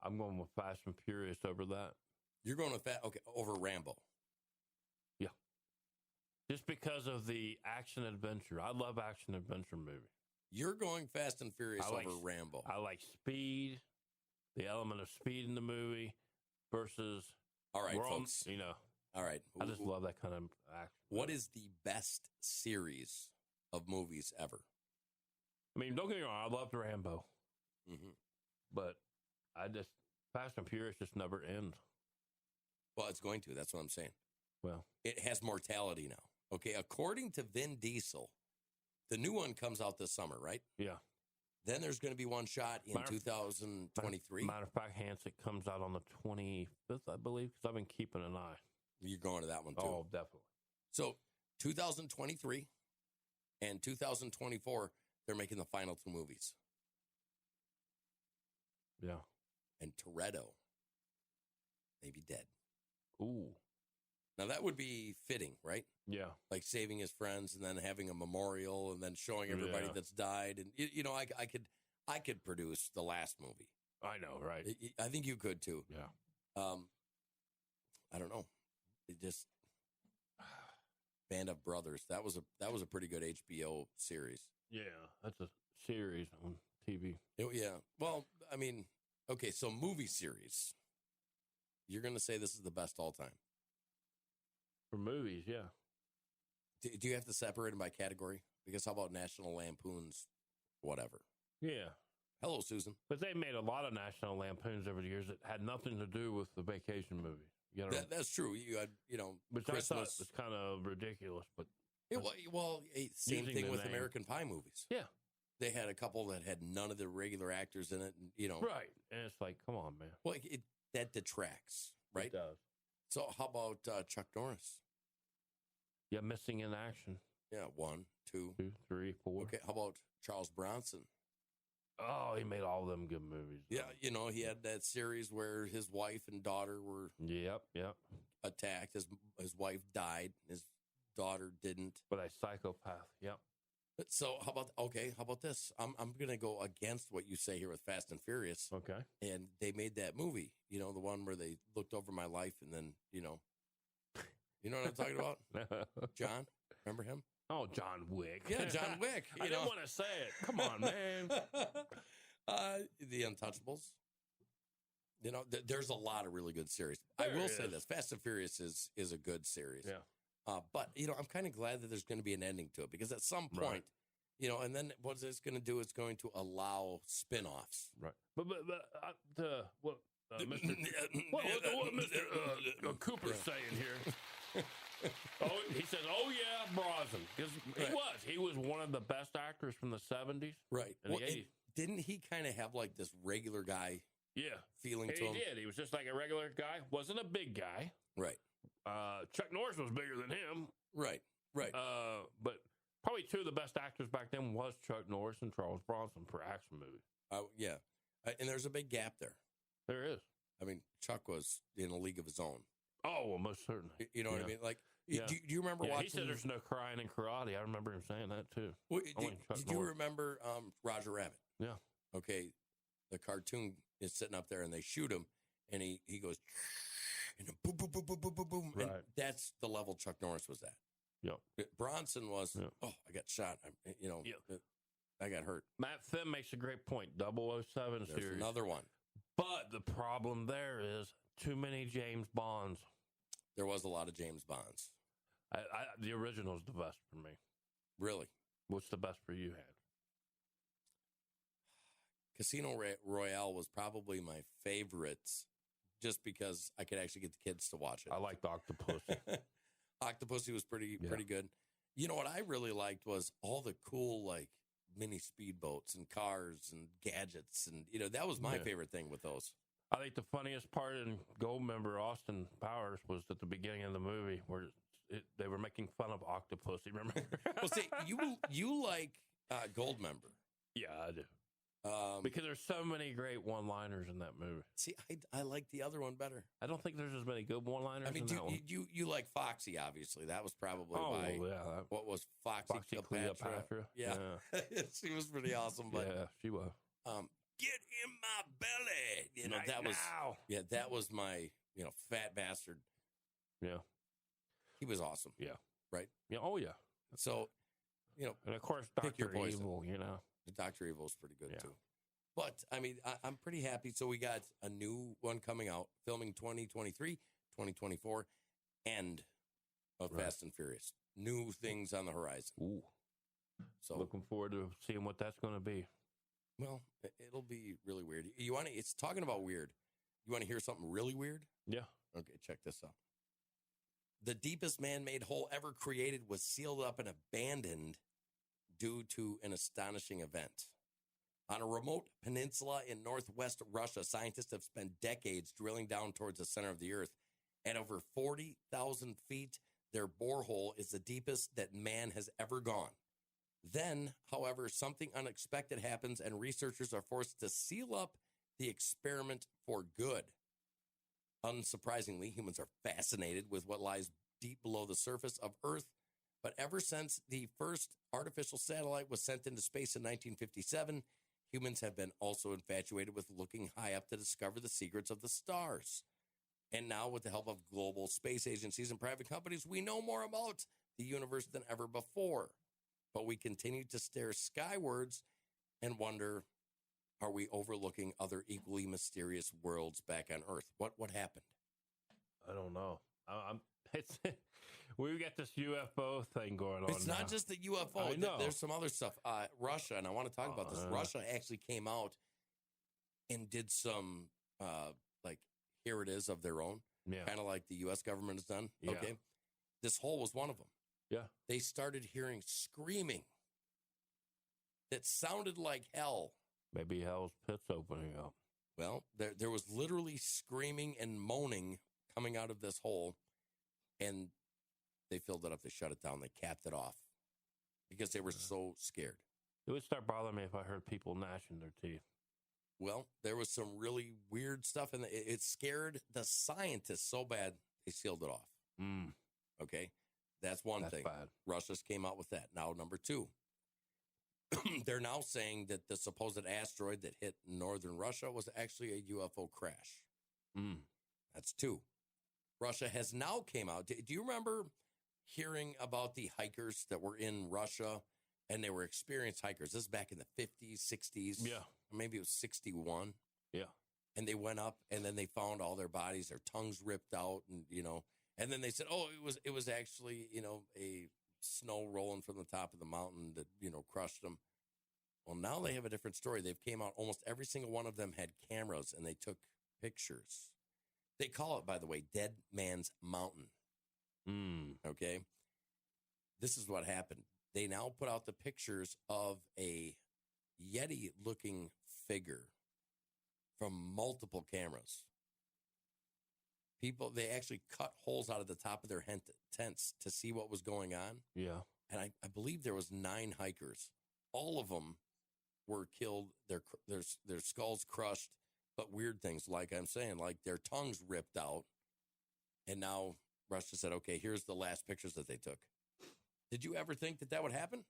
I'm going with Fast and Furious over that. You're going with over Rambo. Yeah. Just because of the action adventure. I love action adventure movies. You're going Fast and Furious over Rambo. I like speed, the element of speed in the movie versus. All right, folks. All right. I just love that kind of action. What is the best series of movies ever? I mean, don't get me wrong. I loved Rambo. Mm-hmm. But Fast and Furious just never ends. Well, it's going to. That's what I'm saying. Well, it has mortality now. Okay, according to Vin Diesel, the new one comes out this summer, right? Yeah. Then there's going to be one shot in 2023. Matter of fact, Hanson comes out on the 25th, I believe, because I've been keeping an eye. You're going to that one, too. Oh, definitely. So 2023 and 2024, they're making the final two movies. Yeah. And Toretto may be dead. Ooh. Now, that would be fitting, right? Yeah. Like saving his friends and then having a memorial and then showing everybody that's died. And, I could produce the last movie. I know, right? I think you could, too. Yeah. I don't know. It just... Band of Brothers. That was a pretty good HBO series. Yeah, that's a series on TV. Yeah. Well, I mean, okay, so movie series. You're going to say this is the best all time? For movies, yeah. Do you have to separate them by category? Because how about National Lampoon's whatever? Yeah. Hello, Susan. But they made a lot of National Lampoons over the years that had nothing to do with the vacation movie. That's true. You had, which Christmas. I thought was kind of ridiculous, but same thing with American Pie movies. Yeah, they had a couple that had none of the regular actors in it, and right. And it's like, come on, man. Well, that detracts, right? It does. So how about Chuck Norris? Yeah, Missing in Action. Yeah, 1, 2, 3, 4. Okay, how about Charles Bronson? Oh, he made all of them good movies. Yeah, he had that series where his wife and daughter were attacked. His wife died. His daughter didn't. But a psychopath, yep. So how about this? I'm going to go against what you say here with Fast and Furious. Okay. And they made that movie, the one where they looked over my life and then, you know what I'm talking about? John, remember him? Oh, John Wick. Yeah, John Wick. I didn't want to say it. Come on, man. The Untouchables. There's a lot of really good series. I will say this. Fast and Furious is a good series. Yeah. But, I'm kind of glad that there's going to be an ending to it because at some point, and then what it's going to do is going to allow spin-offs. Right. But Mr. Cooper's saying here. He says, "Oh yeah, Brosnan," because he was one of the best actors from the 70s, right? And the 80s. Didn't he kind of have like this regular guy, feeling to him? He did. He was just like a regular guy. Wasn't a big guy, right? Chuck Norris was bigger than him, right? But probably two of the best actors back then was Chuck Norris and Charles Bronson for action movies. Yeah, and there's a big gap there. There is. I mean, Chuck was in a league of his own. Oh, well, most certainly. You know what I mean? Like, do you remember watching? He said there's no crying in karate. I remember him saying that, too. Well, do you remember Roger Rabbit? Yeah. Okay, the cartoon is sitting up there, and they shoot him, and he goes, and boom, boom, boom, boom, boom, boom, boom. Right. And that's the level Chuck Norris was at. Yep. Bronson was, I got shot. I got hurt. Matt Finn makes a great point. 007 There's series. another one. But the problem there is too many James Bonds. There was a lot of James Bonds. The original's the best for me. Really? What's the best for you, Han? Casino Royale was probably my favorite just because I could actually get the kids to watch it. I liked Octopussy. Octopussy was pretty good. You know what I really liked was all the cool, like, mini speedboats and cars and gadgets. And, that was my favorite thing with those. I think the funniest part in Goldmember, Austin Powers, was at the beginning of the movie where they were making fun of Octopussy, remember? Well, see, you like Goldmember. Yeah, I do. Because there's so many great one-liners in that movie. See, I like the other one better. I don't think there's as many good one-liners in that one. You like Foxy, obviously. That was probably what was Foxy Cleopatra. Yeah. She was pretty awesome. But, yeah, she was. Get in my belly. Midnight now. That was my, fat bastard. Yeah. He was awesome. Yeah. Right? Yeah. Oh, yeah. So, and of course, pick your Dr. poison. Evil, The Dr. Evil is pretty good, Yeah. too. But, I mean, I'm pretty happy. So we got a new one coming out, filming 2023, 2024, end of Fast and Furious. New things on the horizon. Ooh. So looking forward to seeing what that's going to be. Well, it'll be really weird. It's talking about weird. You want to hear something really weird? Yeah. Okay, check this out. The deepest man-made hole ever created was sealed up and abandoned due to an astonishing event. On a remote peninsula in northwest Russia, scientists have spent decades drilling down towards the center of the earth. At over 40,000 feet, their borehole is the deepest that man has ever gone. Then, however, something unexpected happens and researchers are forced to seal up the experiment for good. Unsurprisingly, humans are fascinated with what lies deep below the surface of Earth. But ever since the first artificial satellite was sent into space in 1957, humans have been also infatuated with looking high up to discover the secrets of the stars. And now, with the help of global space agencies and private companies, we know more about the universe than ever before. But we continue to stare skywards and wonder, are we overlooking other equally mysterious worlds back on Earth? What happened? I don't know. We've got this UFO thing going on. It's not just the UFO. I know. There's some other stuff. Russia, and I want to talk about this. Russia actually came out and did some, here it is of their own. Yeah. Kind of like the U.S. government has done. Yeah. Okay. This hole was one of them. Yeah. They started hearing screaming that sounded like hell. Maybe hell's pit's opening up. Well, there was literally screaming and moaning coming out of this hole, and they filled it up. They shut it down. They capped it off because they were so scared. It would start bothering me if I heard people gnashing their teeth. Well, there was some really weird stuff, and it scared the scientists so bad they sealed it off. Mm. Okay? That's one thing. Bad. Russia's came out with that. Now, number two, they're now saying that the supposed asteroid that hit northern Russia was actually a UFO crash. Mm. That's two. Russia has now came out. Do you remember hearing about the hikers that were in Russia, and they were experienced hikers? This is back in the 50s, 60s. Yeah. Or maybe it was 61. Yeah. And they went up, and then they found all their bodies, their tongues ripped out, and, and then they said, oh, it was actually, a snow rolling from the top of the mountain that, crushed them. Well, now they have a different story. They've came out, almost every single one of them had cameras, and they took pictures. They call it, by the way, Dead Man's Mountain. Mm. Okay? This is what happened. They now put out the pictures of a Yeti-looking figure from multiple cameras. People, they actually cut holes out of the top of their tents to see what was going on. Yeah. And I believe there was 9 hikers. All of them were killed, their skulls crushed, but weird things, like I'm saying, like their tongues ripped out. And now Russia said, okay, here's the last pictures that they took. Did you ever think that would happen?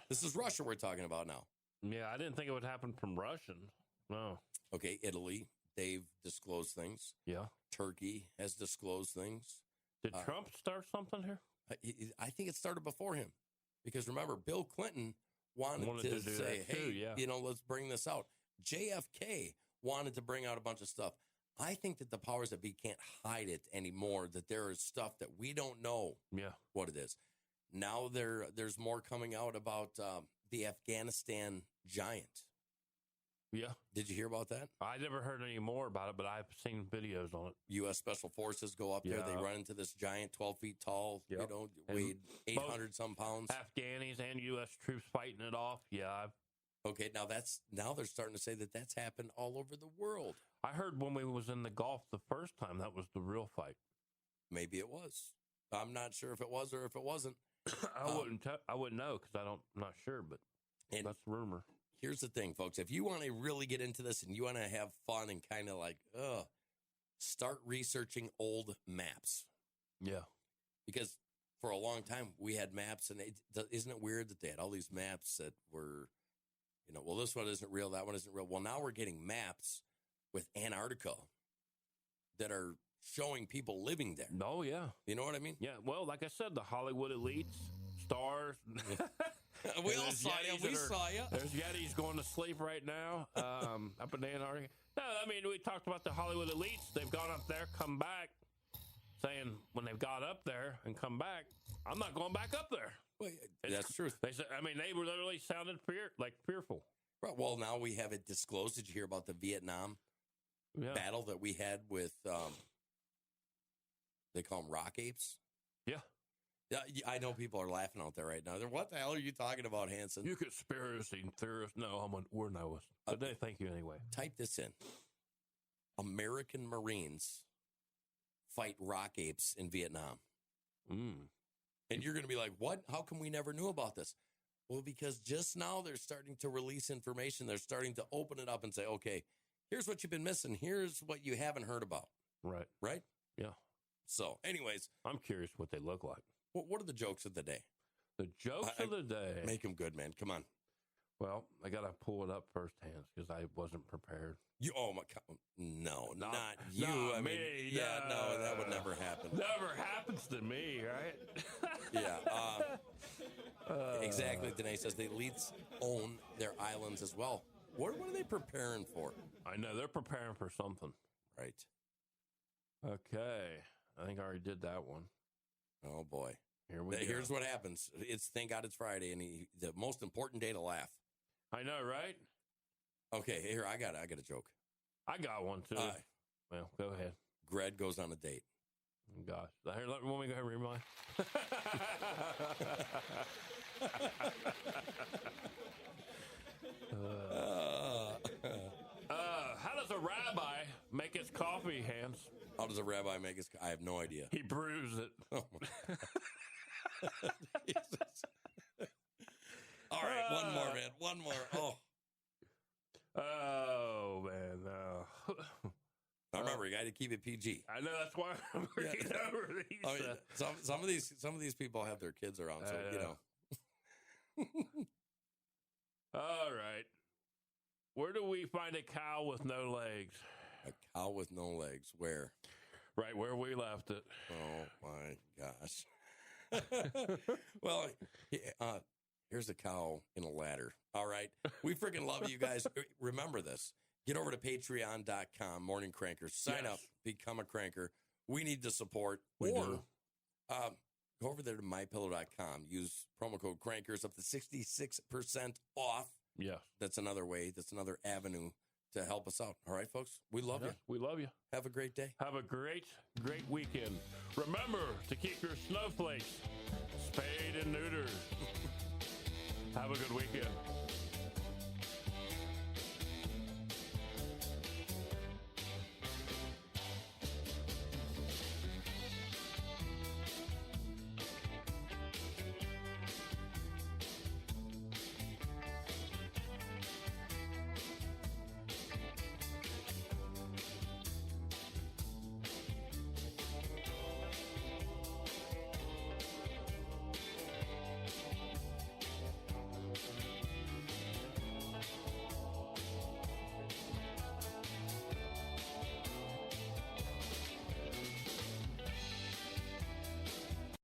This is Russia we're talking about now. Yeah, I didn't think it would happen from Russians. No. Okay, Italy, they've disclosed things. Yeah. Turkey has disclosed things. Did Trump start something here? I think it started before him. Because remember, Bill Clinton wanted to say, hey, let's bring this out. JFK wanted to bring out a bunch of stuff. I think that the powers that be can't hide it anymore, that there is stuff that we don't know what it is. Now there's more coming out about the Afghanistan giant. Yeah. Did you hear about that? I never heard any more about it, but I've seen videos on it. U.S. Special Forces go up there. They run into this giant 12 feet tall, weighed 800-some pounds. Afghanis and U.S. troops fighting it off. Yeah. Okay, now they're starting to say that that's happened all over the world. I heard when we was in the Gulf the first time, that was the real fight. Maybe it was. I'm not sure if it was or if it wasn't. I wouldn't know because I'm not sure, but that's the rumor. Here's the thing, folks. If you want to really get into this and you want to have fun and kind of like, start researching old maps. Yeah. Because for a long time we had maps, and isn't it weird that they had all these maps that were well, this one isn't real, that one isn't real. Well, now we're getting maps with Antarctica that are showing people living there. Oh, yeah. You know what I mean? Yeah. Well, like I said, the Hollywood elites, stars. We all saw you. We saw you. There's Yetis going to sleep right now up in Antarctica. No, I mean, we talked about the Hollywood elites. They've gone up there, come back, saying when they've got up there and come back, I'm not going back up there. Well, that's true. They said, I mean, they were literally sounded fearful. Right. Well, now we have it disclosed. Did you hear about the Vietnam battle that we had with, they call them rock apes? Yeah. Yeah, I know people are laughing out there right now. They're, what the hell are you talking about, Hanson? You conspiracy theorist. No, we're no. But they thank you anyway. Type this in. American Marines fight rock apes in Vietnam. And you're going to be like, what? How come we never knew about this? Well, because just now they're starting to release information. They're starting to open it up and say, okay, here's what you've been missing. Here's what you haven't heard about. Right. Right? Yeah. So, anyways. I'm curious what they look like. What are the jokes of the day? The jokes of the day. Make them good, man. Come on. Well, I got to pull it up firsthand because I wasn't prepared. Oh, my God. No, not you. Not I mean, me. yeah, no, that would never happen. Never happens to me, right? Yeah. Exactly. Danae says the elites own their islands as well. What are they preparing for? I know. They're preparing for something. Right. Okay. I think I already did that one. Oh, boy. Here's what happens. Thank God it's Friday, and the most important day to laugh. I know, right? Okay, here, I got a joke. I got one, too. Well, go ahead. Greg goes on a date. Gosh. Here, let me go ahead and read mine. How does a rabbi make his coffee, Hans? How does a rabbi make his... I have no idea. He brews it. Oh, my God. All right, one more, man. One more. Oh, man. No. Remember, you got to keep it PG. I know, that's why I'm reading over these. I mean, some of these people have their kids around, so you know. All right. Where do we find a cow with no legs? A cow with no legs. Where? Right where we left it. Oh my gosh. Well, here's a cow in a ladder. All right. We freaking love you guys. Remember this. Get over to patreon.com, Morning Crankers. Sign up, become a cranker. We need the support. We do. Go over there to mypillow.com. Use promo code Crankers up to 66% off. Yes. That's another way. That's another avenue to help us out. All right, folks? We love you. We love you. Have a great day. Have a great, great weekend. Remember to keep your snowflakes spayed and neutered. Have a good weekend.